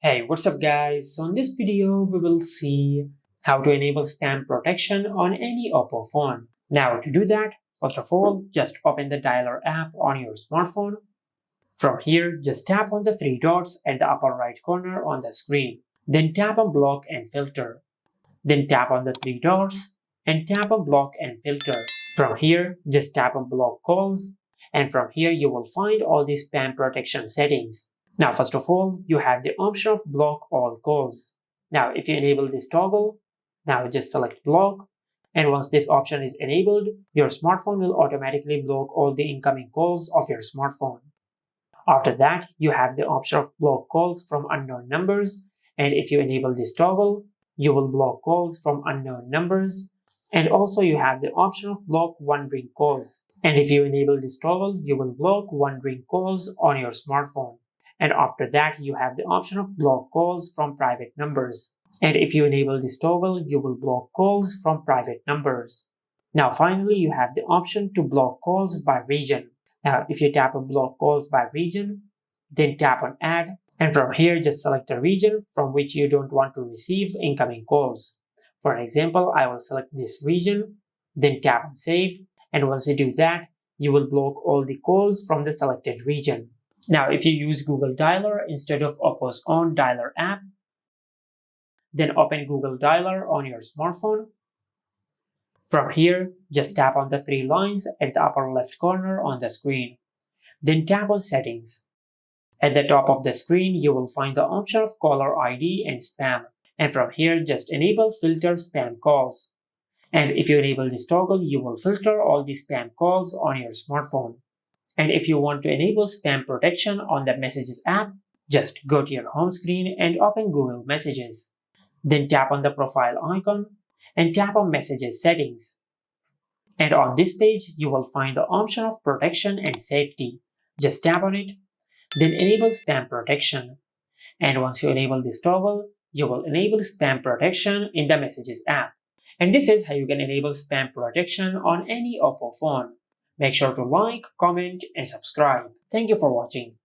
Hey, what's up guys? So in this video, we will see how to enable spam protection on any Oppo phone. Now to do that, first of all, just open the dialer app on your smartphone. From here, just tap on the three dots at the upper right corner on the screen. Then tap on block and filter. Then tap on the three dots and tap on block and filter. From here, just tap on block calls, and from here you will find all the spam protection settings. Now, first of all, you have the option of block all calls. Now, if you enable this toggle, now just select block, and once this option is enabled, your smartphone will automatically block all the incoming calls of your smartphone. After that, you have the option of block calls from unknown numbers, and if you enable this toggle, you will block calls from unknown numbers. And also you have the option of block one ring calls. And if you enable this toggle, you will block one ring calls on your smartphone. And after that, you have the option of block calls from private numbers. And if you enable this toggle, you will block calls from private numbers. Now finally, you have the option to block calls by region. Now if you tap on block calls by region, then tap on add, and from here just select a region from which you don't want to receive incoming calls. For example, I will select this region, then tap on save, and once you do that, you will block all the calls from the selected region. Now if you use Google Dialer instead of Oppo's own dialer app, then open Google Dialer on your smartphone. From here, just tap on the three lines at the upper left corner on the screen. Then tap on Settings. At the top of the screen, you will find the option of Caller ID and Spam. And from here, just enable Filter Spam Calls. And if you enable this toggle, you will filter all the spam calls on your smartphone. And if you want to enable spam protection on the Messages app, just go to your home screen and open Google Messages. Then tap on the profile icon and tap on Messages Settings. And on this page, you will find the option of Protection and Safety. Just tap on it, then enable Spam Protection. And once you enable this toggle, you will enable Spam Protection in the Messages app. And this is how you can enable spam protection on any Oppo phone. Make sure to like, comment, and subscribe. Thank you for watching.